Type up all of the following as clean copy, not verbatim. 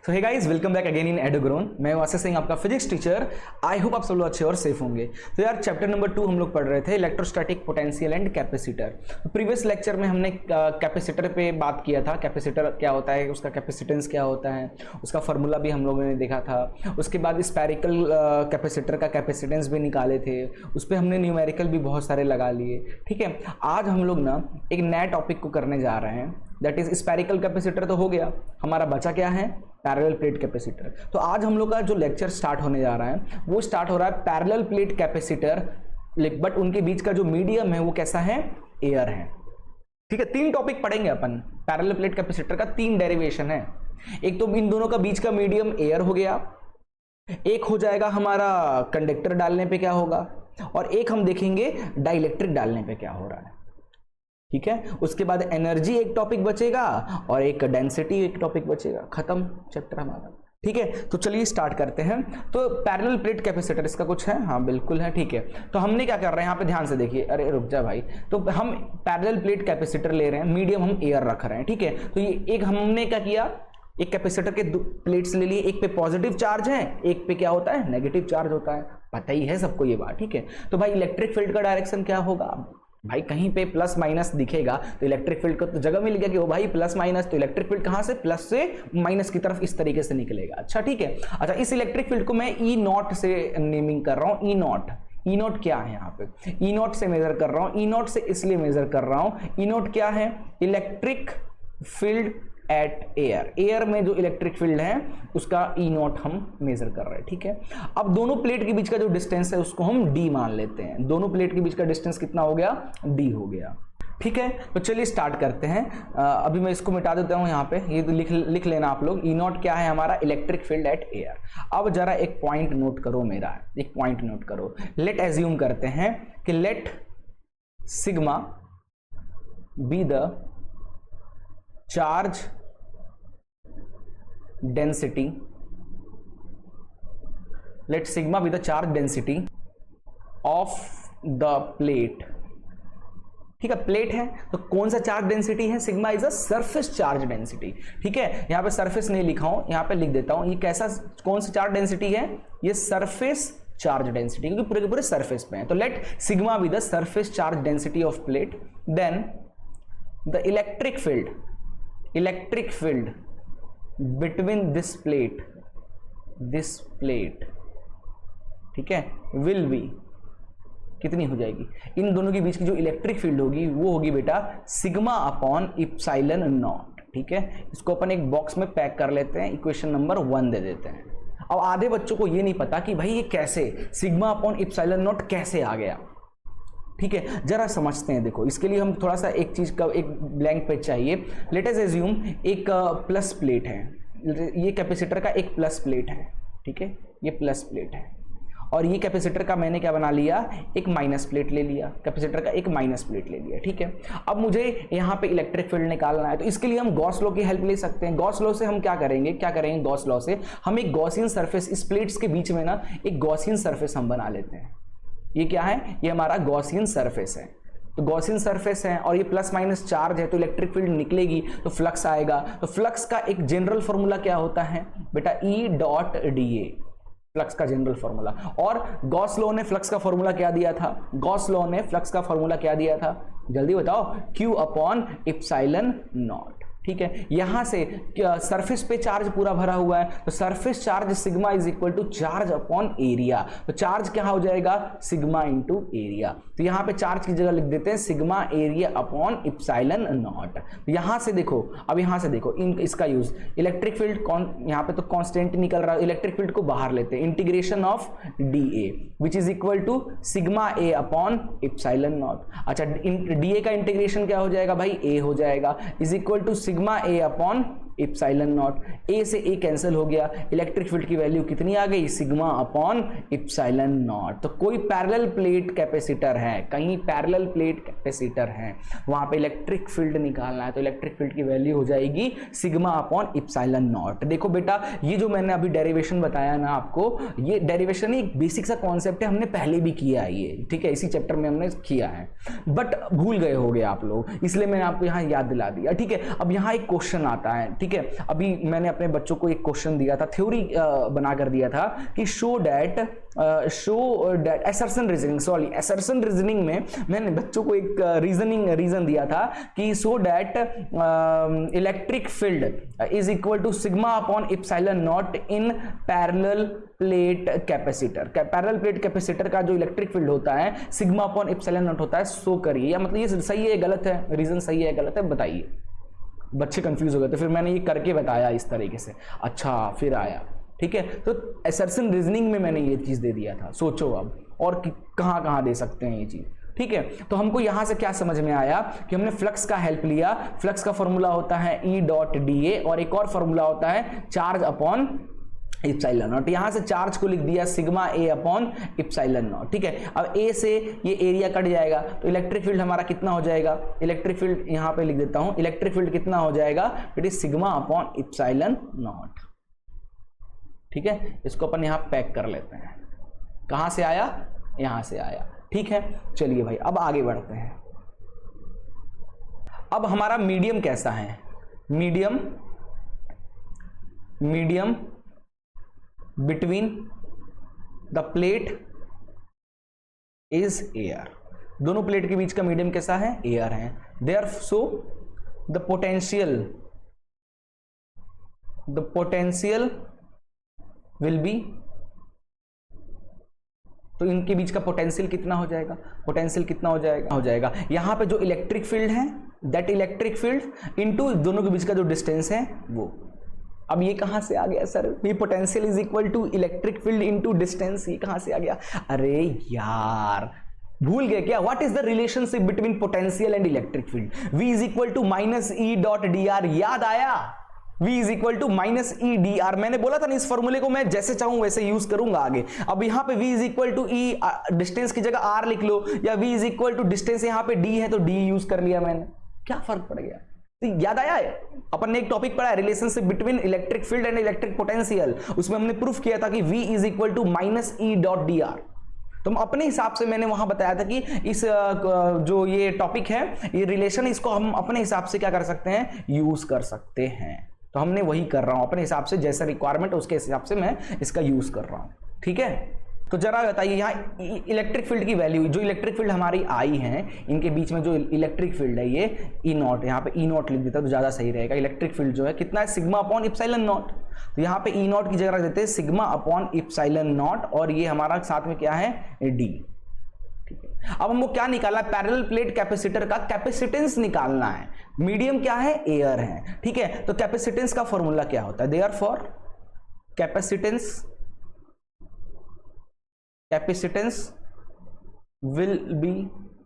So hey guys, welcome back again in एडोग्रोन। मैं वासिफ सिंह, आपका फिजिक्स टीचर। आई होप आप सब लोग अच्छे और सेफ होंगे। तो यार चैप्टर नंबर 2 हम लोग पढ़ रहे थे, इलेक्ट्रोस्टैटिक पोटेंशियल एंड कैपेसिटर। तो प्रीवियस लेक्चर में हमने कैपेसिटर पे बात किया था। कैपेसिटर क्या होता है, उसका कैपेसिटेंस क्या होता है, उसका फार्मूला भी हम लोगों ने देखा था। उसके बाद स्फेरिकल कैपेसिटर का कैपेसिटेंस भी निकाले थे, उस पर हमने न्यूमेरिकल भी बहुत सारे लगा लिए। ठीक है, आज हम लोग ना एक नया टॉपिक को करने जा रहे हैं, दैट इज स्फेरिकल कैपेसिटर। तो हो गया, हमारा बचा क्या है, पैरेलल प्लेट कैपेसिटर। तो आज हम लोग का जो लेक्चर स्टार्ट होने जा रहा है वो स्टार्ट हो रहा है पैरेलल प्लेट कैपेसिटर, बट उनके बीच का जो मीडियम है वो कैसा है, एयर है। ठीक है, 3 टॉपिक पढ़ेंगे अपन। पैरेलल प्लेट कैपेसिटर का 3 डेरिवेशन है। एक तो इन दोनों का बीच का मीडियम एयर हो गया, एक हो जाएगा हमारा कंडक्टर डालने पे क्या होगा, और एक हम देखेंगे डाइलेक्ट्रिक डालने पे क्या हो रहा है। ठीक है, उसके बाद एनर्जी एक टॉपिक बचेगा और एक डेंसिटी एक टॉपिक बचेगा। खत्म चैप्टर हमारा। ठीक है, तो चलिए स्टार्ट करते हैं। तो पैरेलल प्लेट कैपेसिटर इसका कुछ है, हाँ बिल्कुल है। ठीक है, तो हमने क्या कर रहे हैं यहाँ पे, ध्यान से देखिए। अरे रुक जा भाई, तो हम पैरेलल प्लेट कैपेसिटर ले रहे हैं, मीडियम हम एयर रख रहे हैं। ठीक है, तो ये एक हमने क्या किया, एक कैपेसिटर के 2 प्लेट्स ले लिए, एक पे पॉजिटिव चार्ज है, एक पे क्या होता है, नेगेटिव चार्ज होता है। पता ही है सबको ये बात। ठीक है, तो भाई इलेक्ट्रिक फील्ड का डायरेक्शन क्या होगा भाई, कहीं पे प्लस माइनस दिखेगा तो इलेक्ट्रिक फील्ड को तो जगह मिल गया कि वो भाई प्लस माइनस, तो इलेक्ट्रिक फील्ड कहां से, प्लस से माइनस की तरफ इस तरीके से निकलेगा। अच्छा ठीक है, अच्छा इस इलेक्ट्रिक फील्ड को मैं ई नॉट से नेमिंग कर रहा हूं। ई नॉट, ई नॉट क्या है यहाँ पे, ई नॉट से मेजर कर रहा हूं। ई नॉट से इसलिए मेजर कर रहा हूं, ई नॉट क्या है, electric field at air. Air में जो इलेक्ट्रिक फील्ड है उसका ई नॉट हम मेजर कर रहे हैं। ठीक है, अब दोनों प्लेट के बीच का जो डिस्टेंस है उसको हम डी मान लेते हैं। दोनों प्लेट के बीच का डिस्टेंस कितना हो गया, डी हो गया। ठीक है, तो चलिए स्टार्ट करते हैं। अभी मैं इसको मिटा देता हूं यहाँ पे, ये तो लिख लेना आप लोग। ई नॉट क्या है हमारा, इलेक्ट्रिक फील्ड एट एयर। अब जरा एक पॉइंट नोट करो, मेरा एक पॉइंट नोट करो। लेट एज्यूम करते हैं कि let sigma be the charge density, let sigma be the charge density of the plate। ठीक है, प्लेट है तो कौन सा चार्ज डेंसिटी है, sigma is a surface charge density. ठीक है, यहां पे सरफेस नहीं लिखा हूं, यहां पे लिख देता हूं। ये कैसा, कौन सा चार्ज डेंसिटी है, ये सरफेस चार्ज डेंसिटी, क्योंकि पूरे के पूरे सरफेस पे है। तो let sigma be the surface charge density of plate, then the electric field between this plate, ठीक है, will be कितनी हो जाएगी, इन दोनों के बीच की जो इलेक्ट्रिक फील्ड होगी वो होगी बेटा सिग्मा अपॉन इप्सिलॉन नॉट। ठीक है, इसको अपन एक बॉक्स में पैक कर लेते हैं, इक्वेशन नंबर 1 दे देते हैं। अब आधे बच्चों को ये नहीं पता कि भाई ये कैसे सिग्मा अपॉन इप्सिलॉन नॉट कैसे आ गया। ठीक है, जरा समझते हैं। देखो, इसके लिए हम थोड़ा सा एक चीज का एक ब्लैंक पेज चाहिए। लेट अस अज्यूम एक प्लस प्लेट है, ये कैपेसिटर का एक प्लस प्लेट है। ठीक है, ये प्लस प्लेट है, और ये कैपेसिटर का मैंने क्या बना लिया, एक माइनस प्लेट ले लिया, कैपेसिटर का एक माइनस प्लेट ले लिया। ठीक है, अब मुझे यहाँ पे इलेक्ट्रिक फील्ड निकालना है, तो इसके लिए हम गॉस लॉ की हेल्प ले सकते हैं। गॉस लॉ से हम क्या करेंगे गॉस लॉ से हम एक गॉसियन सरफेस, इस प्लेट्स के बीच में ना एक गॉसियन सरफेस हम बना लेते हैं। ये क्या है, ये हमारा गॉसियन सरफेस है। तो गॉसियन सरफेस है और ये प्लस माइनस चार्ज है, तो इलेक्ट्रिक फील्ड निकलेगी तो फ्लक्स आएगा। तो फ्लक्स का एक जनरल फॉर्मूला क्या होता है बेटा, E dot D A, flux का जनरल फॉर्मूला। और गॉस लॉ ने फ्लक्स का फॉर्मूला क्या दिया था, जल्दी बताओ, क्यू अपॉन इप्सिलॉन नॉट। ठीक है, यहां से सरफेस पे चार्ज पूरा भरा हुआ है, तो surface charge sigma is equal to charge upon area. तो चार्ज क्या हो जाएगा, सिग्मा इंटू एरिया। तो यहां पे चार्ज की जगह लिख देते हैं sigma area upon epsilon not. यहां से देखो, अब यहां से देखो इसका यूज, इलेक्ट्रिक फील्ड यहां पे तो कांस्टेंट निकल रहा है, इलेक्ट्रिक फील्ड को बाहर लेते हैं, integration of D A which is equal to sigma A upon epsilon naught. अच्छा, डी ए का इंटीग्रेशन क्या हो जाएगा भाई, ए हो जाएगा, is equal to sigma A upon epsilon not. A से ए कैंसिल हो गया, इलेक्ट्रिक फील्ड की वैल्यू कितनी आ गई, सिग्मा अपॉन इप्सिलॉन नॉट। तो कोई पैरेलल प्लेट कैपेसिटर है, कहीं पैरेलल प्लेट कैपेसिटर है, वहां पे इलेक्ट्रिक फील्ड निकालना है, तो इलेक्ट्रिक फील्ड की वैल्यू हो जाएगी सिग्मा अपॉन इप्सिलॉन नॉट। देखो बेटा, ये जो मैंने अभी डेरिवेशन बताया ना आपको, ये डेरिवेशन ही एक बेसिक सा कॉन्सेप्ट है, हमने पहले भी किया है ये। ठीक है, इसी चैप्टर में हमने किया है, बट भूल गए होगे आप लोग, इसलिए मैंने आपको यहाँ याद दिला दिया। ठीक है, अब यहाँ एक क्वेश्चन आता है। ठीक है। अभी मैंने अपने बच्चों को एक क्वेश्चन दिया था, थ्योरी बना कर दिया था कि शो दैट असर्शन रीजनिंग में मैंने बच्चों को एक रीजन दिया था कि so that electric field is equal to sigma upon epsilon naught in parallel plate capacitor. Parallel plate capacitor का जो इलेक्ट्रिक फील्ड होता है सिग्मा अपॉन इप्सिलॉन नॉट होता है। सो करिए, या मतलब ये सही है गलत है, रीजन सही है गलत है बताइए। बच्चे कंफ्यूज हो गए थे, फिर मैंने ये करके बताया इस तरीके से, अच्छा फिर आया, ठीक है। तो असर्शन रीजनिंग में मैंने ये चीज दे दिया था, सोचो अब और कहां कहां दे सकते हैं ये चीज, ठीक है। तो हमको यहां से क्या समझ में आया कि हमने फ्लक्स का हेल्प लिया। फ्लक्स का फॉर्मूला होता है E डॉट DA और एक और फॉर्मूला होता है चार्ज अपॉन इप्सिलॉन नॉट। यहां से चार्ज को लिख दिया sigma A upon epsilon not, ठीक है। अब A से ये एरिया कट जाएगा तो इलेक्ट्रिक फील्ड हमारा कितना हो जाएगा, इलेक्ट्रिक फील्ड यहां पे लिख देता हूं, इलेक्ट्रिक फील्ड कितना हो जाएगा, it is sigma upon epsilon not, ठीक है। इसको अपन यहां पैक कर लेते हैं। कहां से आया, यहां से आया, ठीक है। चलिए भाई अब आगे बढ़ते हैं। अब हमारा मीडियम कैसा है, medium between the plate is air. दोनों प्लेट के बीच का मीडियम कैसा है, एयर है। There so the potential will be, तो इनके बीच का पोटेंशियल कितना हो जाएगा, पोटेंशियल कितना हो जाएगा यहां पे जो इलेक्ट्रिक फील्ड है दैट इलेक्ट्रिक फील्ड इनटू दोनों के बीच का जो डिस्टेंस है वो। अब ये कहां से आ गया सर, ये potential is equal to electric field into distance, ये कहां से आ गया, अरे यार भूल गए क्या, what is the relationship between potential and electric field, V is equal to minus E dot dr, याद आया, V is equal to minus E dr। मैंने बोला था ना इस फॉर्मूले को मैं जैसे चाहूं वैसे यूज करूंगा आगे। अब यहां पे V is equal to E, distance की जगह R लिख लो, या V is equal to distance यहां पे D है तो D यूज कर लिया मैंने, क्या फर्क पड़ गया। तो याद आया है अपन ने एक टॉपिक पढ़ा है relationship between electric field and electric potential, उसमें हमने प्रूफ किया था कि V is equal to minus E dot dr। तो अपने हिसाब से मैंने वहां बताया था कि इस जो ये टॉपिक है ये रिलेशन, इसको हम अपने हिसाब से क्या कर सकते हैं, यूज कर सकते हैं। तो हमने वही कर रहा हूं अपने हिसाब से, जैसा रिक्वायरमेंट उसके हिसाब से मैं इसका यूज कर रहा हूं, ठीक है। तो जरा बताइए यहाँ इलेक्ट्रिक फील्ड की वैल्यू, जो इलेक्ट्रिक फील्ड हमारी आई है इनके बीच में जो इलेक्ट्रिक फील्ड है ये E नॉट, यहाँ पे E नॉट लिख देता तो ज्यादा सही रहेगा। इलेक्ट्रिक फील्ड जो है कितना है, सिग्मा अपॉन इप्सिलॉन नॉट, तो यहाँ पे E नॉट की जगह रख देते हैं सिग्मा अपॉन इप्सिलॉन नॉट, और ये हमारा साथ में क्या है, D, ठीक है। अब हमको क्या निकालना है, पैरेलल प्लेट कैपेसिटर का कैपेसिटेंस निकालना है। मीडियम क्या है, एयर है, ठीक है। तो कैपेसिटेंस का फॉर्मूला क्या होता है, देयरफॉर कैपेसिटेंस विल बी,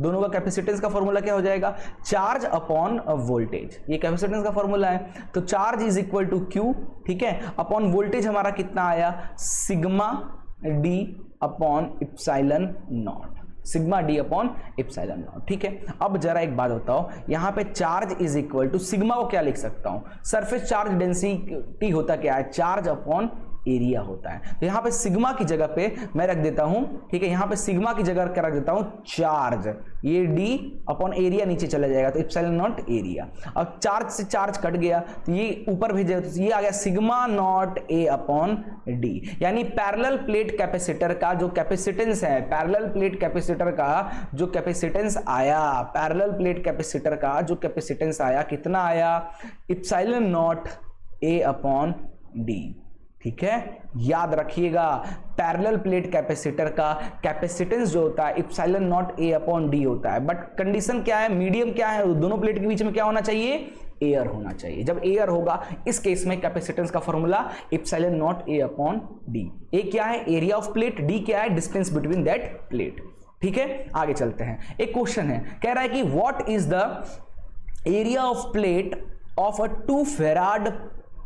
दोनों का कैपेसिटेंस का फॉर्मूला क्या हो जाएगा, चार्ज अपॉन वोल्टेज, ये कैपेसिटेंस का फॉर्मूला है। तो charge is equal to Q, ठीक है, अपॉन वोल्टेज हमारा कितना आया, sigma D upon epsilon not, sigma D upon epsilon not, ठीक है। अब जरा एक बात बताओ, यहां पे charge is equal to sigma को क्या लिख सकता हूं, सरफेस चार्ज डेंसिटी होता क्या है, चार्ज अपॉन एरिया होता है। तो यहां पे सिग्मा की जगह पे मैं रख देता हूं, ठीक है, यहां पे सिग्मा की जगह क्या रख देता हूं, चार्ज, ये D अपॉन एरिया नीचे चला जाएगा तो इप्सिलॉन नॉट एरिया। अब चार्ज से चार्ज कट गया तो ये ऊपर भेज तो ये आ गया sigma not A upon D, यानी पैरेलल प्लेट कैपेसिटर का जो कैपेसिटेंस है, पैरेलल प्लेट कैपेसिटर का जो कैपेसिटेंस आया, पैरेलल प्लेट कैपेसिटर का जो कैपेसिटेंस आया कितना आया, epsilon not A upon D, ठीक है। याद रखिएगा पैरेलल प्लेट कैपेसिटर का कैपेसिटेंस जो होता है epsilon not A upon D होता है, बट कंडीशन क्या है, मीडियम क्या है, दोनों प्लेट के बीच में क्या होना चाहिए, एयर होना चाहिए। जब एयर होगा इस केस में कैपेसिटेंस का formula epsilon not A upon D। ए क्या है, एरिया ऑफ प्लेट, D क्या है, डिस्टेंस बिटवीन दैट प्लेट, ठीक है। आगे चलते हैं, एक क्वेश्चन है, कह रहा है कि what is the area of plate of a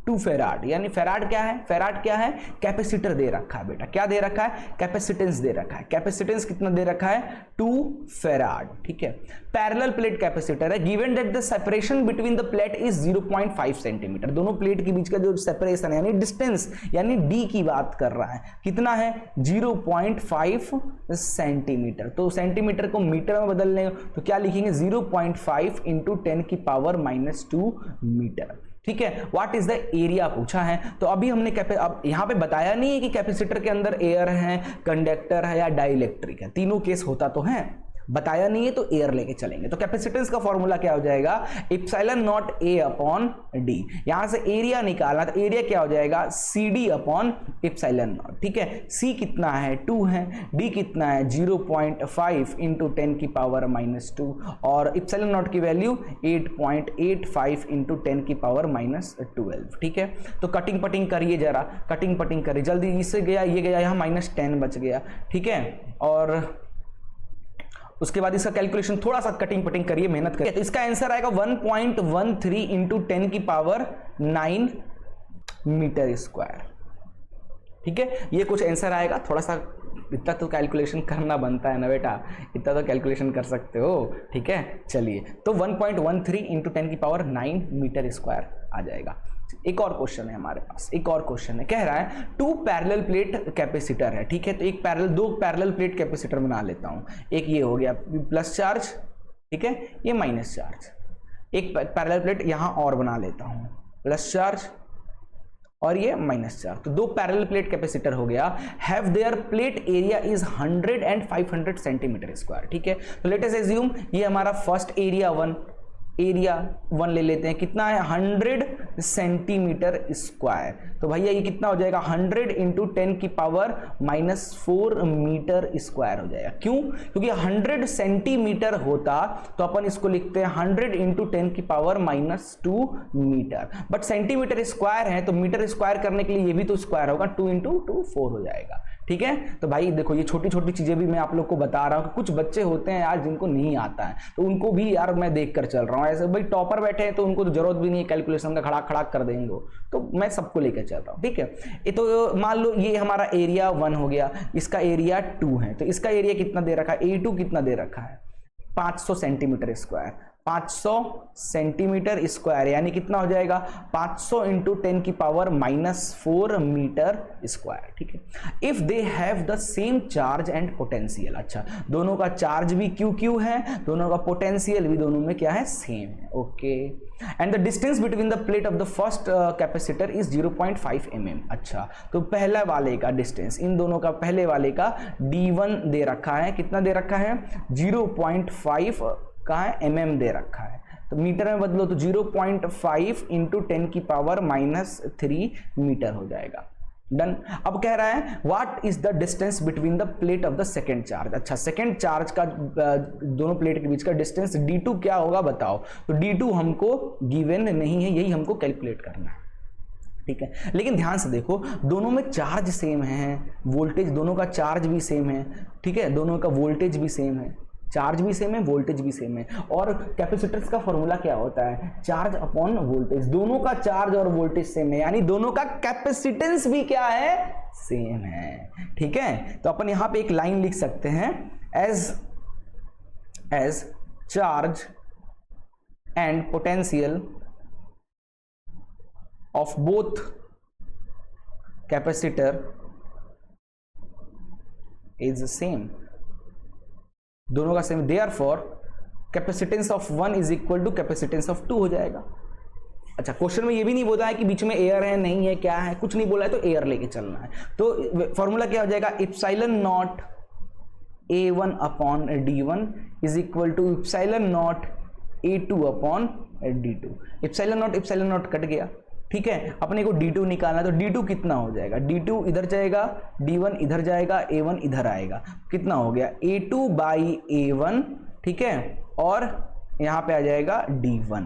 2 farad, यानी फेराड क्या है, फेराड क्या है, कैपेसिटर दे रखा है बेटा, क्या दे रखा है, कैपेसिटेंस दे रखा है। कैपेसिटेंस कितना दे रखा है, 2 फेराड, ठीक है। पैरेलल प्लेट कैपेसिटर है, given that the separation between the plate is 0.5 centimetre, दोनों प्लेट के बीच का जो सेपरेशन है यानी डिस्टेंस, यानी D की बात कर रहा है, कितना है, 0.5 सेंटीमीटर। तो सेंटीमीटर को मीटर में बदलने तो क्या लिखेंगे, 0.5 इंटू 10 की पावर -2 मीटर, ठीक है, व्हाट इज द एरिया पूछा है। तो अभी हमने अब यहां पे बताया नहीं है कि कैपेसिटर के अंदर एयर है, कंडक्टर है या डाइलेक्ट्रिक है, तीनों केस होता तो है, बताया नहीं है तो एयर लेके चलेंगे। तो कैपेसिटेंस का फॉर्मूला क्या हो जाएगा, epsilon not A upon D. यहां से एरिया निकालना तो एरिया क्या हो जाएगा, C D upon epsilon not. ठीक है, सी कितना है 2 है, डी कितना है 0.5 इंटू 10 की पावर -2 और इप्सिलॉन नॉट की वैल्यू 8.85 इंटू 10 की पावर -12। ठीक है, तो कटिंग पटिंग करिए जरा, कटिंग पटिंग करिए जल्दी, इससे गया ये गया, यहाँ -10 बच गया। ठीक है, और उसके बाद इसका कैलकुलेशन थोड़ा सा कटिंग पटिंग करिए, मेहनत करिए। तो इसका आंसर आएगा 1.13 इंटू 10 की पावर 9 मीटर स्क्वायर। ठीक है, ये कुछ आंसर आएगा, थोड़ा सा इतना तो कैलकुलेशन करना बनता है ना बेटा, इतना तो कैलकुलेशन कर सकते हो। ठीक है, चलिए, तो 1.13 इंटू 10 की पावर 9 मीटर स्क्वायर आ जाएगा। एक और क्वेश्चन है हमारे पास, एक और क्वेश्चन है, कह रहा है 2 पैरेलल प्लेट कैपेसिटर है। ठीक है, तो दो पैरेलल प्लेट कैपेसिटर बना लेता हूं। एक ये हो गया प्लस चार्ज, ठीक है, ये माइनस चार्ज। एक पैरेलल प्लेट यहां और बना लेता हूं, प्लस चार्ज और ये माइनस चार्ज। तो 2 पैरेलल प्लेट कैपेसिटर हो गया। Have their plate area is 100 and 500 centimetre square. ठीक है, तो लेट अस अज्यूम ये हमारा फर्स्ट एरिया 1 ले लेते हैं, कितना है 100 सेंटीमीटर स्क्वायर। तो भैया ये कितना हो जाएगा 100 इंटू 10 की पावर -4 मीटर स्क्वायर हो जाएगा। क्यों, क्योंकि 100 सेंटीमीटर होता तो अपन इसको लिखते हैं 100 इंटू 10 की power -2 metre, but centimetre square है तो मीटर स्क्वायर करने के लिए ये भी तो स्क्वायर होगा, 2 इंटू 2 4 हो जाएगा। ठीक है, तो भाई देखो ये छोटी छोटी चीजें भी मैं आप लोग को बता रहा हूँ, कुछ बच्चे होते हैं यार जिनको नहीं आता है, तो उनको भी यार मैं देख कर चल रहा हूँ। ऐसे भाई टॉपर बैठे हैं तो उनको तो जरूरत भी नहीं है कैलकुलेशन का, खड़ा खड़ा कर देंगे, तो मैं सबको लेकर चल रहा हूँ। ठीक है, ये तो मान लो ये हमारा एरिया 1 हो गया, इसका एरिया 2 है, तो इसका एरिया कितना दे रखा है, A2 कितना दे रखा है 500 सेंटीमीटर स्क्वायर। 500 सेंटीमीटर स्क्वायर यानी कितना हो जाएगा 500 इंटू 10 की पावर -4 मीटर स्क्वायर। ठीक है, if they have the same charge and potential. अच्छा, दोनों का चार्ज भी QQ है, दोनों का पोटेंशियल भी दोनों में क्या है, सेम है। Okay, and the distance between the plate of the first capacitor is 0.5 mm। अच्छा, तो पहला वाले का डिस्टेंस, इन दोनों का पहले वाले का D1 दे रखा है, कितना दे रखा है 0.5 का है mm दे रखा है, तो मीटर में बदलो तो 0.5 इंटू 10 की पावर -3 मीटर हो जाएगा। डन। अब कह रहा है what is the distance between the plate of the second charge. अच्छा, सेकेंड चार्ज का दोनों प्लेट के बीच का डिस्टेंस D2 क्या होगा बताओ। तो D2 हमको गिवन नहीं है, यही हमको कैलकुलेट करना है। ठीक है, लेकिन ध्यान से देखो दोनों में चार्ज सेम है, वोल्टेज दोनों का चार्ज भी सेम है। ठीक है, दोनों का वोल्टेज भी सेम है, चार्ज भी सेम है, वोल्टेज भी सेम है। और कैपेसिटर्स का फॉर्मूला क्या होता है, चार्ज अपॉन वोल्टेज। दोनों का चार्ज और वोल्टेज सेम है, यानी दोनों का कैपेसिटेंस भी क्या है, सेम है। ठीक है, तो अपन यहां पे एक लाइन लिख सकते हैं, as charge and potential of both capacitor is same, दोनों का same, therefore capacitance of 1 is equal to capacitance of 2 हो जाएगा। अच्छा, क्वेश्चन में ये भी नहीं बोला है कि बीच में एयर है नहीं है क्या है, कुछ नहीं बोला है, तो एयर लेके चलना है। तो फॉर्मूला क्या हो जाएगा, epsilon not A1 upon D1 is equal to epsilon not A2 upon D2। Epsilon not cut गया। ठीक है, अपने को D2 निकालना, तो D2 कितना हो जाएगा, D2 इधर जाएगा, D1 इधर जाएगा, A1 इधर आएगा, कितना हो गया A2 बाई A1। ठीक है, और यहां पे आ जाएगा D1।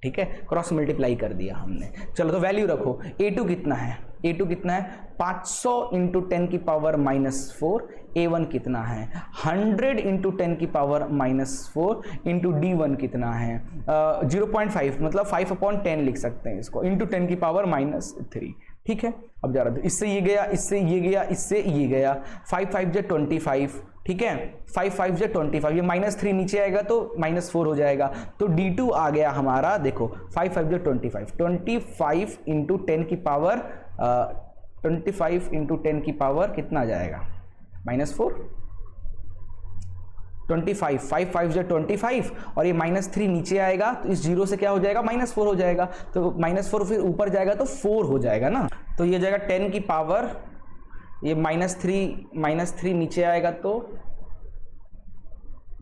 ठीक है, क्रॉस मल्टीप्लाई कर दिया हमने। चलो तो वैल्यू रखो, A2 कितना है, A2 कितना है 500 इंटू 10 की पावर -4, A1 कितना है 100 इंटू 10 की पावर -4 इंटू D1 कितना है 0.5, मतलब 5 अपॉन 10 लिख सकते हैं इसको, इंटू 10 की पावर -3। ठीक है, अब जा रहा था, इससे ये गया, इससे ये गया, इससे ये गया, 5 5 जे 25। ठीक है, 5 5 जे 25, ये -3 नीचे आएगा तो -4 हो जाएगा, तो D2 आ गया हमारा, देखो 5 5 जे 25 इंटू 10 की पावर 25 इंटू 10 की पावर कितना आ जाएगा -4, 25, 5 5 जो 25 और ये -3 नीचे आएगा तो इस 0 से क्या हो जाएगा, -4 हो जाएगा। तो -4 फिर ऊपर जाएगा तो 4 हो जाएगा ना, तो ये जाएगा 10 की पावर, ये -3 नीचे आएगा तो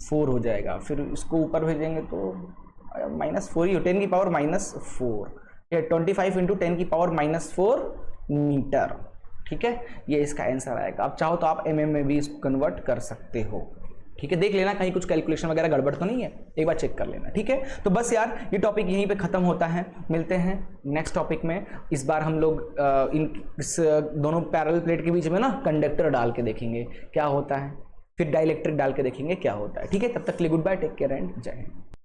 4 हो जाएगा, फिर इसको ऊपर भेजेंगे तो -4 ही हो, 10 की पावर -4, ये 25 इंटू 10 की पावर -4 मीटर। ठीक है, ये इसका आंसर आएगा। आप चाहो तो आप mm में भी इसको कन्वर्ट कर सकते हो। ठीक है, देख लेना कहीं कुछ कैलकुलेशन वगैरह गड़बड़ तो नहीं है, एक बार चेक कर लेना। ठीक है, तो बस यार ये टॉपिक यहीं पे खत्म होता है, मिलते हैं नेक्स्ट टॉपिक में। इस बार हम लोग इस दोनों पैरेलल प्लेट के बीच में ना कंडक्टर डाल के देखेंगे क्या होता है, फिर डाइलेक्ट्रिक डाल के देखेंगे क्या होता है। ठीक है, तब तक के लिए good bye, take care and जय हिंद।